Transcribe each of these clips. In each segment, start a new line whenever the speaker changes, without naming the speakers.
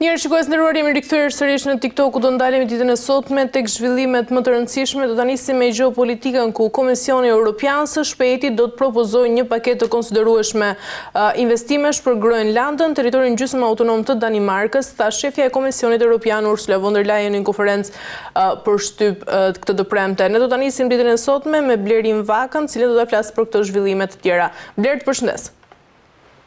Mirë, shikues nderuar, jemi rikthyer sërish në TikTok, ku do ndalemi ditën e sotme tek zhvillimet më të rëndësishme. Do ta nisim me gjeopolitikën, ku Komisioni Evropian së shpejti do të propozojë një paketë të konsiderueshme investimesh për Groenlandën, territorin gjysmë autonom të Danimarkës, tha shefja e Komisionit Evropian Ursula von der Leyen në një konferencë për shtyp këtë të premte. Ne do ta nisim ditën e sotme me Blerin Vakën, i cili do ta flasë për këto zhvillime të tjera. Bler, të përshëndes.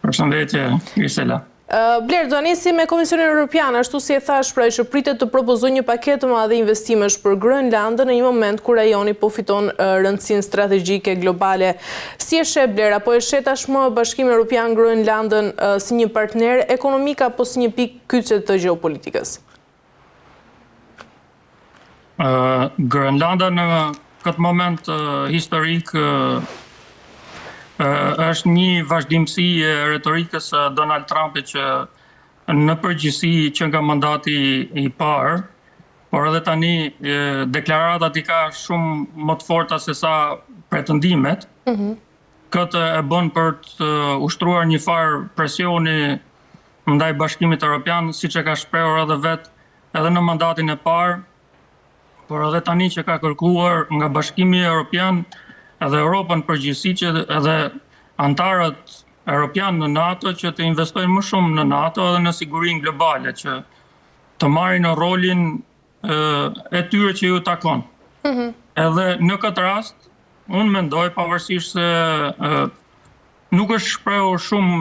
Përshëndetje, Grisela.
Bler, do nisim me Komisionin Evropian, ashtu si e thash, pra që pritet të propozojë një paketë të madhe investimesh për Groenlandën në një moment kur rajoni po fiton rëndësinë strategjike globale. Si e sheh Bler, apo e sheh tashmë Bashkimi Evropian Groenlandën si një partner ekonomik apo si një pikë kyçe të gjeopolitikës?
Groenlanda në këtë moment historik është një vazhdimësi e retorikës së Donald Trumpit që në përgjithësi që nga mandati i parë, por edhe tani deklaratat i ka shumë më të forta se sa pretendimet. Këtë e bën për të ushtruar një farë presioni ndaj Bashkimit Evropian, siç e ka shprehur edhe vetë edhe në mandatin e parë, por edhe tani që ka kërkuar nga Bashkimi Evropian edhe Europën përgjithësi që edhe antarët Europian në NATO që të investojnë më shumë në NATO edhe në sigurinë globale, që të marrin në rolin e tyre që ju takon. Edhe në këtë rast, unë mendoj, pavarësisht se nuk është shprehur shumë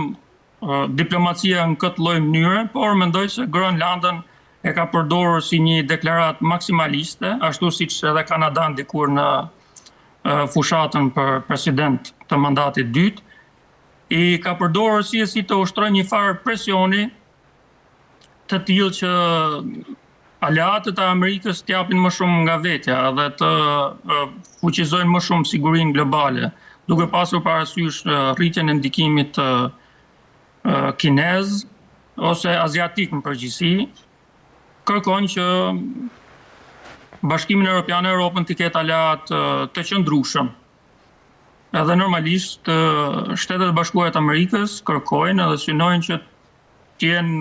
diplomacia në këtë lloj mënyre, por mendoj se Groenlandën e ka përdorur si një deklaratë maksimaliste, ashtu siç edhe Kanada dikur në fushatën për president të mandatit dytë, i ka përdorur si të ushtrojë një farë presioni të tillë që aleatët e Amerikës të japin më shumë nga vetja dhe të fuqizojnë më shumë sigurinë globale, duke pasur parasysh rritjen e ndikimit kinez ose aziatik në përgjithësi, kërkon që Bashkimin Evropian e Europën të ketë aleat të qëndrueshëm. Edhe normalisht Shtetet e Bashkuara të Amerikës kërkojnë edhe synojnë që të jenë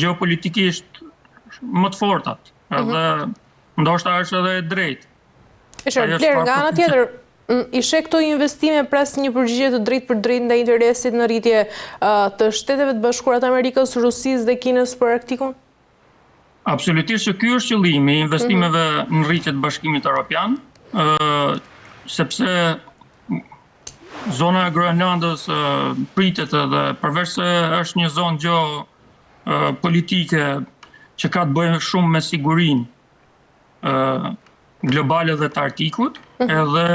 gjeopolitikisht më të fortat. Edhe ndoshta është edhe e drejtë.
Bler, nga ana tjetër, i sheh këto investime pras një përgjigje të drejtë për drejtë ndaj interesit në rritje të Shteteve të Bashkuara të Amerikës, Rusisë dhe Kinës për Arktikun?
Absolutisht që ky është qëllimi i investimeve në rritje të Bashkimit Evropian, sepse zona e Groenlandës pritet edhe përveç se është një zonë gjeopolitike që ka të bëjë shumë me sigurinë globale dhe të Arktikut, edhe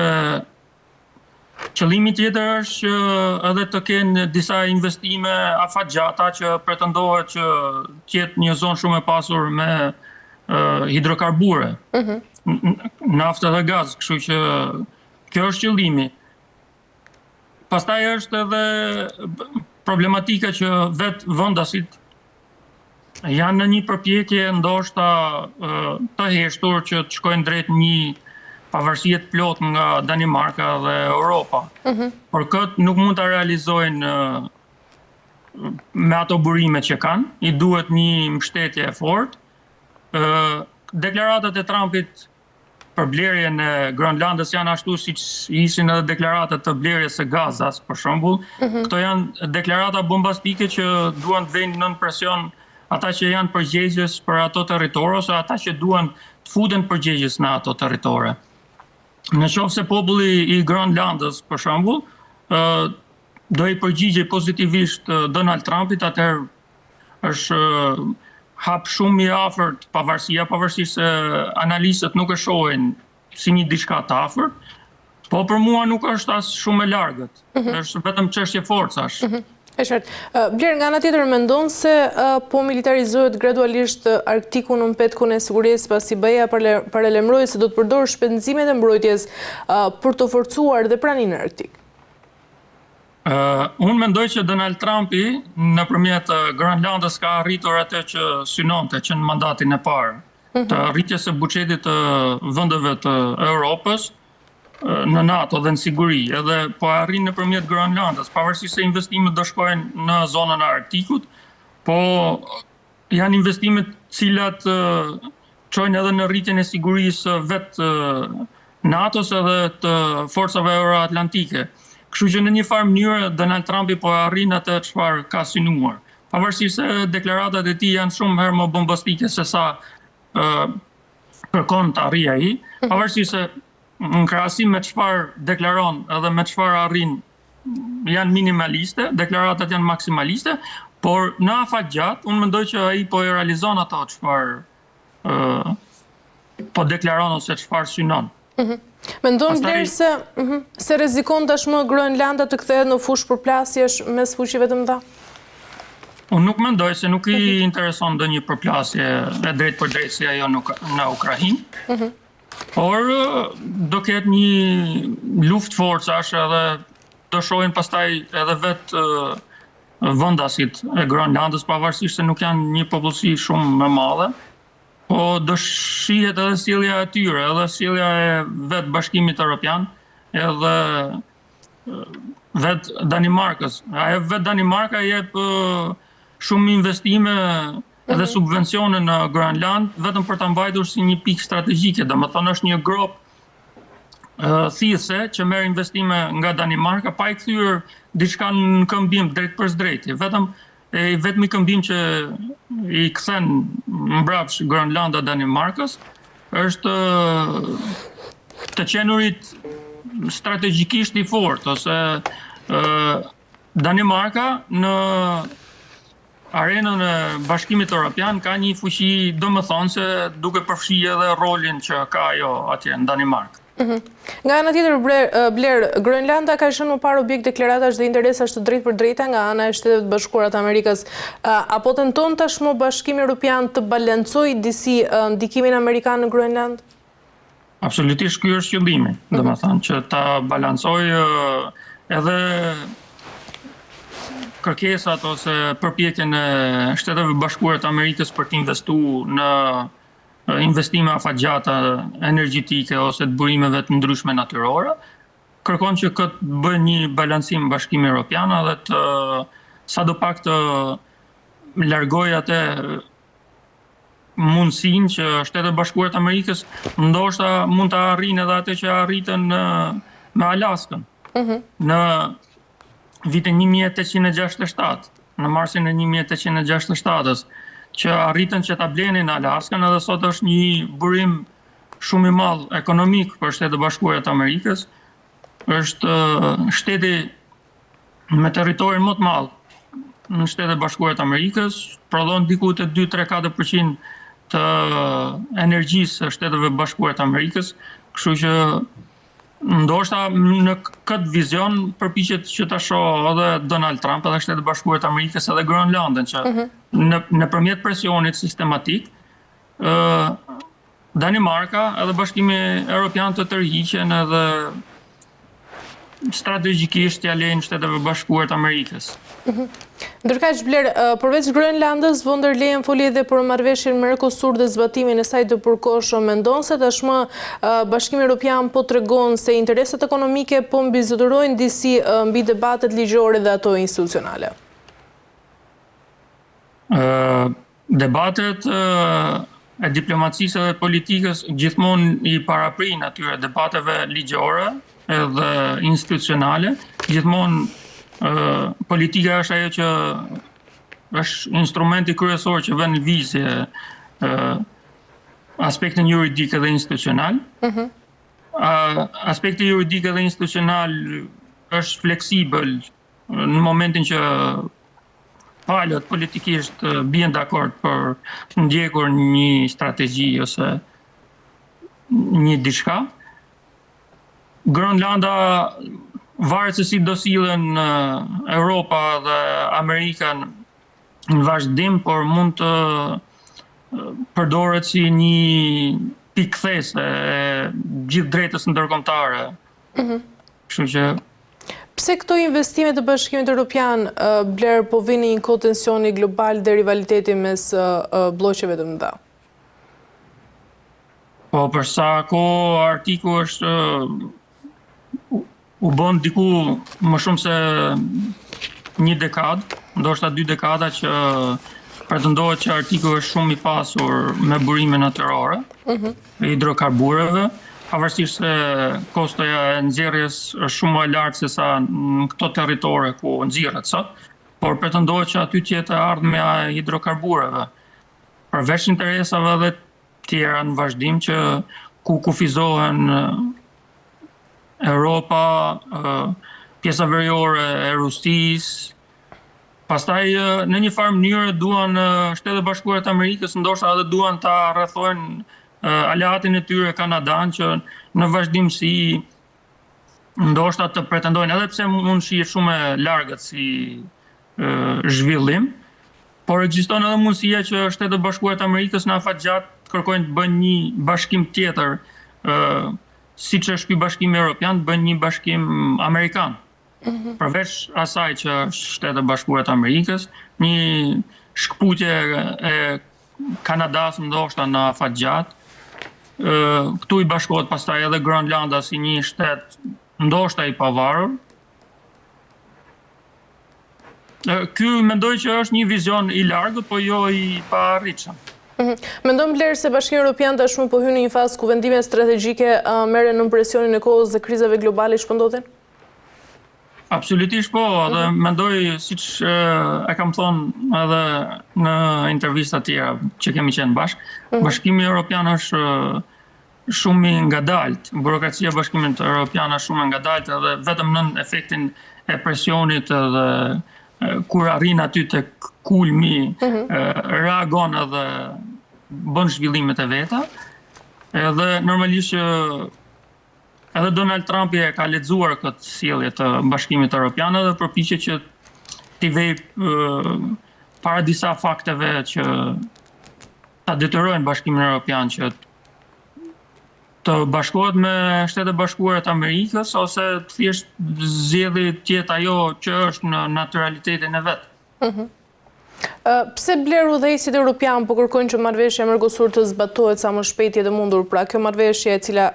qëllimi tjetër është që edhe të kenë disa investime afatgjata që pretendohet që të jetë një zonë shumë e pasur me hidrokarbure, naftë dhe gaz, kështu që kjo është qëllimi. Pastaj është edhe problematika që vetë vendasit janë në një përpjekje ndoshta të heshtur që të shkojnë drejt një pavarësie të plotë nga Danimarka dhe Europa. Por këtë nuk mund ta realizojnë me ato burimet që kanë, i duhet një mbështetje e fortë. Deklaratat e Trumpit për blerjen e Groenlandës janë ashtu siç ishin edhe deklaratat të blerjes së Gazas, për shembull. Këto janë deklarata bombastike që duan të vënë nën presion ata që janë përgjegjës për ato territore ose ata që duan të futen përgjegjës në ato territore. Në qoftë se populli i Groenlandës, për shembull, do i përgjigjej pozitivisht Donald Trumpit, atëherë është hap shumë i afërt pavarësisht se analistët nuk e shohin si një diçka të afërt, po për mua nuk është as shumë e largët. Është vetëm çështje forcash.
E qartë. Bler, nga ana tjetër mendon se po militarizohet gradualisht Arktiku në petkun e sigurisë, pasi BE-ja paralajmëroi se do të përdorë shpenzimet e mbrojtjes për të forcuar dhe praninë në Arktik?
Unë mendoj që Donald Trumpi nëpërmjet Groenlandës ka arritur atë që synonte që në mandatin e parë, të rritjes së buxhetit të vendeve të Europës në NATO dhe në siguri, edhe po arrin nëpërmjet Groenlandës, pavarësisht se investimet do shkojnë në zonën e Arktikut, po janë investimet cilat çojnë edhe në rritjen e sigurisë vetë NATO-s edhe të forcave euroatlantike. Kështu që në një farë mënyrë Donald Trumpi po arrin atë çfarë ka synuar. Pavarësisht se deklaratat e tij janë shumë herë më bombastike se sa kërkon të arrijë ai, pavarësisht se në krahasim me çfarë deklaron edhe me çfarë arrin janë minimaliste, deklaratat janë maksimaliste, por në afatgjat unë mendoj që ai po e realizon ato çfarë po deklaron ose çfarë synon.
Mendon Bler se rrezikon tashmë Groenlanda të kthehet në fushë përplasjesh mes fuqive të mëdha?
Unë nuk mendoj se nuk i intereson ndonjë përplasje e drejt për drejt si ajo në Ukrainë. Por do ketë një luftë forcash edhe do shohin pastaj edhe vetë vendasit e Groenlandës, pavarësisht se nuk janë një popullsi shumë më madhe. Po do shihet edhe sjellja e tyre, edhe sjellja e vetë Bashkimit Evropian, edhe vetë Danimarkës. Ajo vetë Danimarka jep shumë investime edhe subvencione në Groenland, vetëm për ta mbajtur si një pikë strategjike. Domethënë është një grop thithse që merr investime nga Danimarka pa i kthyer diçka në këmbim drejt për drejti. Vetëm i këmbim që i kthen mbrapsht Groenlanda Danimarkës është të qenurit strategjikisht i fortë, ose Danimarka në arenën e Bashkimit Evropian ka një fuqi domethënëse duke përfshirë edhe rolin që ka ajo atje në Danimarkë.
Nga ana tjetër, Bler, Groenlanda ka qenë më parë objekt deklaratash dhe interesash të drejtë për drejta nga ana e Shtetet Bashkuara të Amerikës. Apo tenton tashmë Bashkimi Evropian të balancojë disi ndikimin amerikan në Groenland?
Absolutisht ky është qëllimi, domethënë që ta balancojë edhe kërkesat ose përpjekjen e Shteteve Bashkuara të Amerikës për të investuar në investime afatgjata energjetike ose të burimeve të ndryshme natyrore, kërkon që këtë bëjë një balancim Bashkimi Evropian dhe të sadopak të largojë atë mundësinë që Shtetet Bashkuara të Amerikës ndoshta mund të arrijnë edhe atë që arritën me Alaskën. Në vitin 1867, në marsin e 1867-s, që arritën që ta blenin Alaskën, edhe sot është një burim shumë i madh ekonomik për Shtetet Bashkuara të Amerikës. Është shteti me territorin më të madh në Shtetet Bashkuara të Amerikës, prodhon diku te 2-3-4% të energjisë së Shteteve Bashkuara të Amerikës, kështu që ndoshta në këtë vizion përpiqet që ta shohë edhe Donald Trump edhe Shtetet Bashkuara të Amerikës edhe Groenlandën që nëpërmjet presionit sistematik Danimarka edhe Bashkimi Evropian të tërhiqen edhe strategjikisht ja lejnë Shteteve Bashkuara të Amerikës.
Ndërkaq, Bler, përveç Groenlandës, von der Leyen foli edhe për marrëveshjen Mercosur dhe zbatimin e saj të përkohshëm. Mendon se tashmë Bashkimi Evropian po tregon se interesat ekonomike po mbizotërojnë disi mbi debatet ligjore dhe ato institucionale?
Debatet e diplomacisë dhe politikës gjithmonë i paraprin atyre debateve ligjore edhe institucionale. Gjithmonë politika është ajo që është instrumenti kryesor që vën në vizje aspektin juridik edhe institucional. Aspekti juridik edhe institucional është fleksibël në momentin që palët politikisht bien dakord për të ndjekur një strategji ose një diçka. Groenlanda varet se si do sillen Europa dhe Amerika në vazhdim, por mund të përdoret si një pikë kthese e gjithë drejtës ndërkombëtare. Kështu që
pse këto investime të Bashkimit Evropian, Bler, po vinë një kohë tensioni global dhe rivaliteti mes bloqeve të mëdha?
Po për sa kohë Artiku është u bën diku më shumë se një dekadë, ndoshta 2 dekada që pretendohet që artikull është shumë i pasur me burime natyrore, e hidrokarbureve, pavarësisht se kostoja e nxjerrjes është shumë më e lartë se sa në këto territore ku nxirret sot, por pretendohet që aty tjetë ardhmja e hidrokarbureve. Përveç interesave dhe tjera në vazhdim që ku kufizohen Europa, pjesa veriore e Rusisë. Pastaj në një farë mënyrë duan Shtetet Bashkuara të Amerikës ndoshta edhe duan ta rrethojnë aleatin e tyre Kanadan që në vazhdimsi ndoshta të pretendojnë edhe pse mund shihet shumë e largët si zhvillim, por ekziston edhe mundësia që Shtetet Bashkuara të Amerikës në afatgjat kërkojnë të bëjnë një bashkim tjetër, siç është ky bashkim evropian, të bëjnë një bashkim amerikan. Përveç asaj që Shtetet Bashkuara të Amerikës, një shkputje e Kanadas ndoshta në afatgjat. Këtu i bashkohet pastaj edhe Gronlanda si një shtet ndoshta i pavarur. Ky mendoj që është një vizion i largët, po jo i paarritshëm.
Mendon Bler se Bashkimi Evropian tashmë po hyn në një fazë ku vendimet strategjike merren në presionin e kohës dhe krizave globale që po ndodhin?
Absolutisht po, dhe mendoj siç e kam thonë edhe në intervista tjera që kemi qenë bashkë, Bashkimi Evropian është shumë i ngadalt. Burokracia e Bashkimit Evropian është shumë e ngadalt edhe vetëm nën efektin e presionit dhe kur arrin aty tek kulmi, reagon edhe bën zhvillimet e veta. Edhe normalisht që edhe Donald Trump e ka lexuar këtë sjellje të Bashkimit Evropian dhe përpiqet që t'i vej para disa fakteve që ta detyrojnë Bashkimin Evropian që të bashkohet me Shtetet Bashkuara të Amerikës ose thjesht zgjedhë të jetë ajo që është në natyralitetin e vet.
Pse Bler udhëheqësit evropian po kërkojnë që marrëveshja Mercosur të zbatohet sa më shpejt e mundur, pra kjo marrëveshje e cila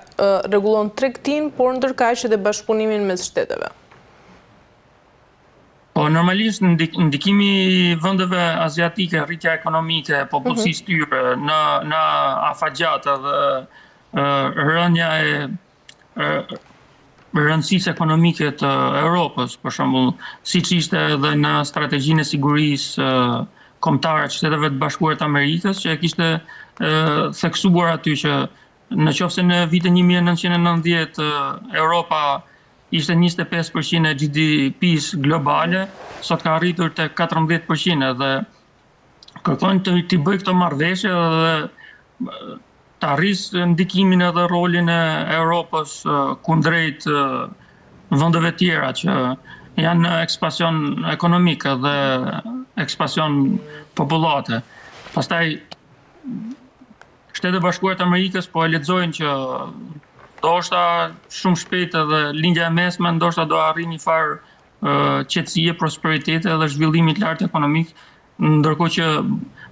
rregullon tregtinë, por ndërkaq edhe bashkëpunimin mes shteteve?
Po normalisht ndikimi i vendeve aziatike, rritja ekonomike, popullsisë tyre në afatgjat dhe rënja e rëndësisë ekonomike të Europës, për shembull, siç ishte edhe në strategjinë e sigurisë kombëtare të Shteteve të Bashkuara të Amerikës, që e kishte theksuar aty që nëse në vitin 1990 Europa ishte 25% e GDP-s globale, sot ka arritur te 14% dhe kërkojnë të bëjë këto marrëveshje dhe të arrisë ndikimin edhe rolin e Europës kundrejt vendeve tjera që janë në ekspansion ekonomik dhe ekspansion popullate. Pastaj Shtetet Bashkuara të Amerikës po e lexojnë që ndoshta shumë shpejt edhe lindja e mesme ndoshta do arrijë një farë qetësie, prosperiteti dhe zhvillimi të lartë ekonomik, ndërkohë që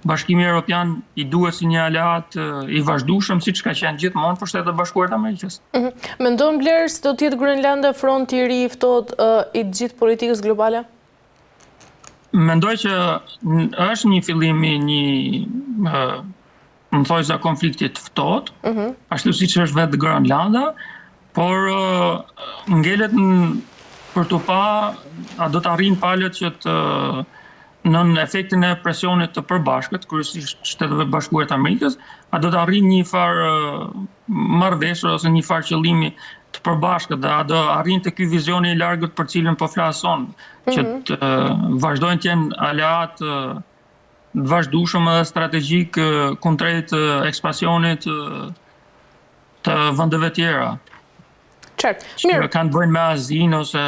Bashkimi Evropian i duhet si një aleat i vazhdueshëm siç ka qenë gjithmonë për Shtetet Bashkuara të Amerikës.
Mendon Bler se do të jetë Grenlanda fronti i ri i ftohtë i gjithë politikës globale?
Mendoj që është një fillim i një më thojza konfliktit ftohtë, ashtu siç është vetë Grenlanda, por ngelet për të pa a do të arrijnë palët që të nën efektin e presionit të përbashkët, kryesisht Shteteve Bashkuara të Amerikës, a do të arrijnë një farë marrëveshje ose një farë qëllimi të përbashkët, dhe a do arrijnë të ky vizioni i largët për cilën po flason, që të vazhdojnë të jenë aleat të vazhdueshëm dhe strategjik kundrejt ekspansionit të vendeve tjera. Që kanë të bëjnë me Azinë ose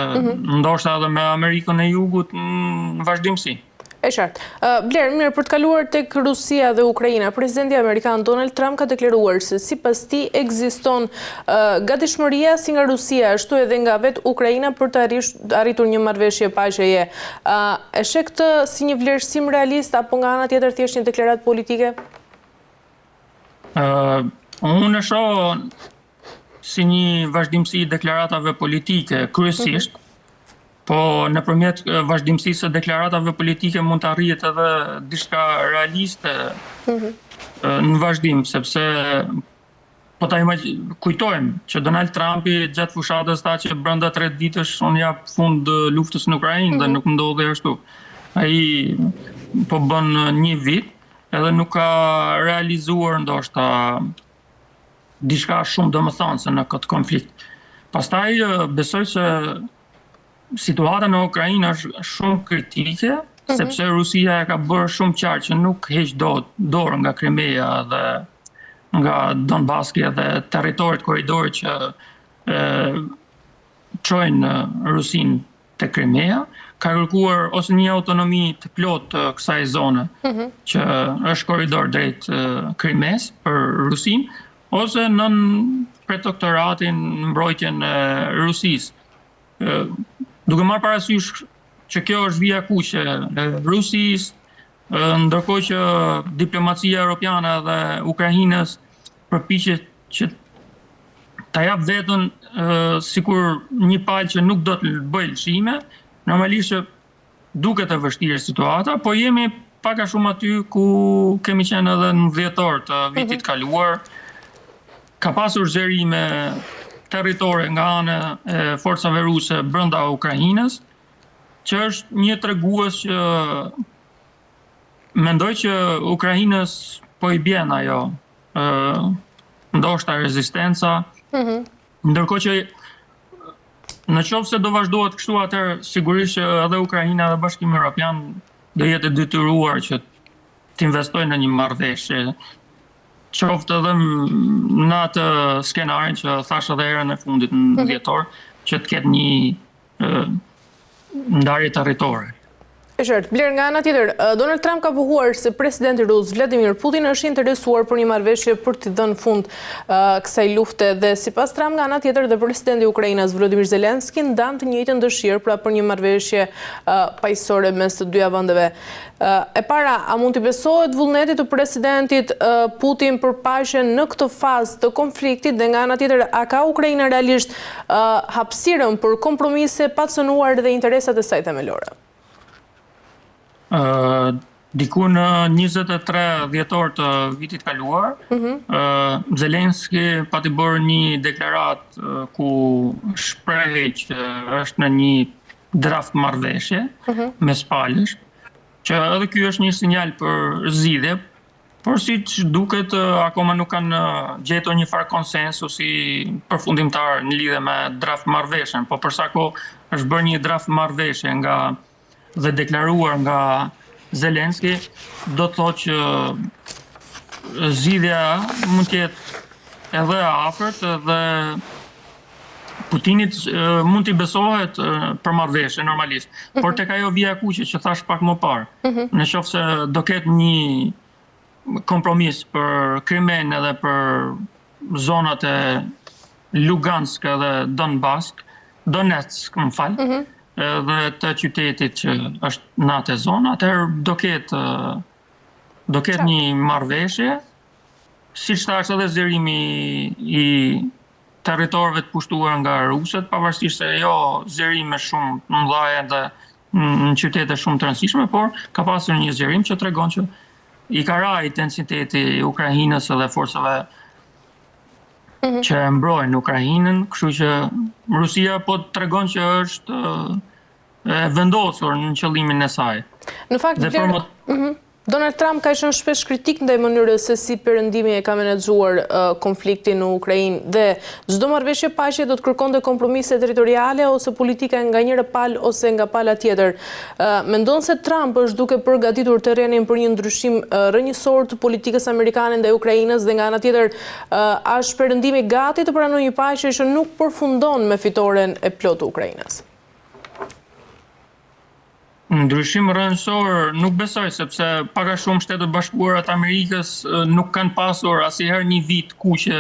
ndoshta edhe me Amerikën e Jugut në vazhdimsi.
E qartë. Bler, mirë, për të kaluar tek Rusia dhe Ukraina, presidenti amerikan Donald Trump ka deklaruar se sipas tij ekziston gatishmëria si nga Rusia ashtu edhe nga vetë Ukraina për të arritur një marrëveshje paqeje. E sheh këtë si një vlerësim realist apo nga ana tjetër thjesht një deklaratë politike?
Unë e shoh si një vazhdimsi i deklaratave politike kryesisht, po nëpërmjet vazhdimësisë së deklaratave politike mund të arrihet edhe diçka realiste në vazhdim, sepse po ta kujtojmë që Donald Trumpi gjatë fushatës tha që brenda 3 ditësh unë jap fund luftës në Ukrainë dhe nuk ndodhi ashtu. Ai po bën 1 vit edhe nuk ka realizuar ndoshta diçka shumë domethënëse në këtë konflikt. Pastaj besoj se situata në Ukrainë është shumë kritike, sepse Rusia e ka bërë shumë qartë që nuk heq dorë nga Krimea dhe nga Donbaski dhe territorit korridorit që çojnë Rusin te Krimea, ka kërkuar ose një autonomi të plotë të kësaj zone, që është korridor drejt Krimes për Rusin, ose nën protektoratin mbrojtjen e Rusisë. Duke marrë parasysh që kjo është vija kuqe e Rusisë, ndërkohë që diplomacia europiane dhe Ukrainës përpiqet që ta jap veten sikur një palë që nuk do të bëjë lëshime, normalisht që duket e vështirë situata, po jemi pak a shumë aty ku kemi qenë edhe në dhjetor të vitit kaluar. Ka pasur zgjerime territore nga ana e forcave ruse brenda Ukrainës, që është një tregues që mendoj që Ukrainës po i bjen ajo ndoshta rezistenca, ndërkohë që në qoftë se do vazhdohet kështu, atëherë sigurisht që edhe Ukraina dhe Bashkimi Evropian do jetë detyruar që të investojë në një marrëveshje, qoftë edhe në atë skenarin që thash edhe herën e fundit në dhjetor, që të ketë një ndarje territore.
E qartë, Bler, nga ana tjetër, Donald Trump ka pohuar se presidenti rus Vladimir Putin është interesuar për një marrëveshje për t'i dhënë fund kësaj lufte dhe sipas Trump, nga ana tjetër dhe presidenti i Ukrainës Volodymyr Zelensky ndan të njëjtën dëshirë pra për një marrëveshje paqësore mes të dyja vendeve. E para, a mund t'i besohet vullneti të presidentit Putin për paqen në këtë fazë të konfliktit dhe nga ana tjetër, a ka Ukraina realisht hapësirën për kompromise pa cënuar dhe interesat e saj themelore?
Diku në 23 dhjetor të vitit kaluar, Zelensky pati bërë një deklarat ku shprehej që është në një draft marrëveshje mes palësh, që edhe ky është një sinjal për zgjidhje, por siç duket akoma nuk kanë gjetur një farë konsensusi përfundimtar në lidhje me draft marrëveshjen, po për sa kohë është bërë një draft marrëveshje dhe deklaruar nga Zelensky, do të thotë që zgjidhja mund të jetë edhe afërt dhe Putinit mund t'i besohet për marrëveshje normalisht, por tek ajo vija kuqe që thash pak më parë, në qoftë se do ketë një kompromis për Krimen edhe për zonat e Lugansk dhe Donetsk, më fal, dhe të qytetit që është në atë zonë, atëherë do ketë një marrëveshje, siç thash edhe zgjerimi i territorëve të pushtuar nga rusët, pavarësisht se jo zgjerime shumë të mëdha dhe në qytete shumë të rëndësishme, por ka pasur një zgjerim që tregon që i ka ra intensiteti Ukrainës dhe forcave që e mbrojnë Ukrainën, kështu që Rusia po tregon që është vendosur në qëllimin e saj.
Në fakt, Donald Trump ka qenë shpesh kritik ndaj mënyrës se si Perëndimi e ka menaxhuar konfliktin në Ukrainë dhe çdo marrëveshje paqe do të kërkonte kompromise territoriale ose politike nga njëra palë ose nga pala tjetër. Mendon se Trump është duke përgatitur terrenin për një ndryshim rrënjësor të politikës amerikane ndaj Ukrainës dhe nga ana tjetër është Perëndimi gati të pranojë një paqe që nuk përfundon me fitoren e plotë të Ukrainës?
Ndryshim rrënjësor nuk besoj, sepse pak a shumë Shtetet e Bashkuara të Amerikës nuk kanë pasur asnjëherë një vit kuqe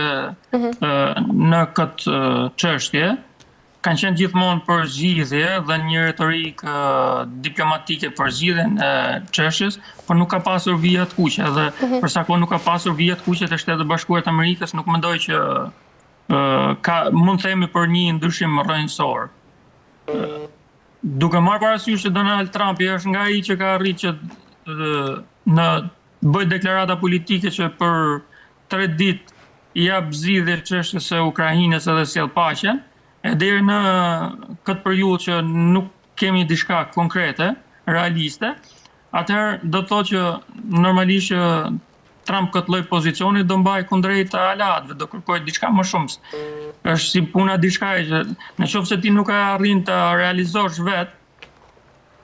në këtë çështje. Kanë qenë gjithmonë për zgjidhje dhe një retorikë diplomatike për zgjidhjen e çështjes, por nuk ka pasur vija të kuqe dhe për sa kohë nuk ka pasur vija të kuqe të Shtetet e Bashkuara të Amerikës, nuk mendoj që mund të themi për një ndryshim rrënjësor. duke marrë parasysh që Donald Trumpi është nga ai që ka arritë që në bëj deklarata politike që për 3 ditë i jap zgjidhje çështjes së Ukrainës edhe sjell paqen, e deri në këtë periudhë që nuk kemi diçka konkrete, realiste, atëherë do të thotë që normalisht që Trump këtë lloj pozicioni do mbaj kundrejt aleatëve, do kërkoj diçka më shumë. Është si puna diçka që nëse ti nuk e arrin të realizosh vet,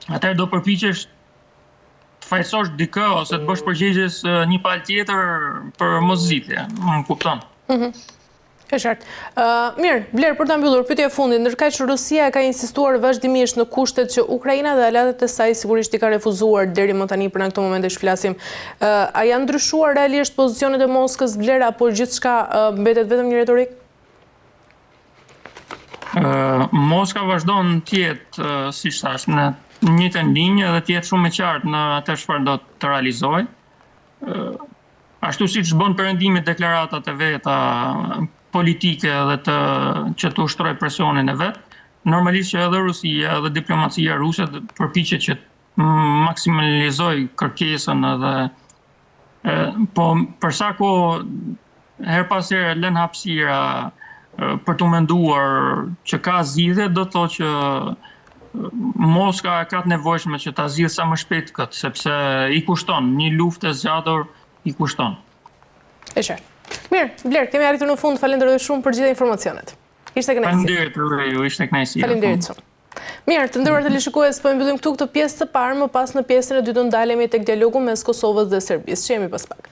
atëherë do përpiqesh të fajsosh dikë ose të bësh përgjegjës një palë tjetër për moszgjidhje. Më kupton?
E qartë. Mirë, Bler, për ta mbyllur pyetja e fundit, ndërkaq që Rusia ka insistuar vazhdimisht në kushtet që Ukraina dhe aleatët e saj sigurisht i ka refuzuar deri më tani për në këto momente që flasim, a janë ndryshuar realisht pozicionet e Moskës, Bler, apo gjithçka mbetet vetëm një retorik?
Moska vazhdon të jetë, siç thash, në njëjtën linjë dhe të jetë shumë e qartë në atë çfarë do të realizojë. Ashtu siç bën perëndimet deklaratat e veta politike dhe që të ushtroj presionin e vet, normalisht që edhe Rusia edhe diplomacia ruse përpiqet që maksimalizoj kërkesën edhe po për sa kohë her pas here lën hapësira për të menduar që ka zgjidhje, do të thotë që Moska ka të nevojshme që ta zgjidhë sa më shpejt këtë, sepse i kushton, një luftë e zgjatur i kushton.
E qartë. Mirë, Bler, kemi arritur në fund, falenderoj shumë për gjitha informacionet. Ishte kënaqësi.
Faleminderit ju, ishte kënaqësi.
Faleminderit shumë. Mirë, të nderuar teleshikues, po mbyllim këtu këtë pjesë të parë, më pas në pjesën e dytë ndalemi tek dialogu mes Kosovës dhe Serbisë. Çemi pas pak.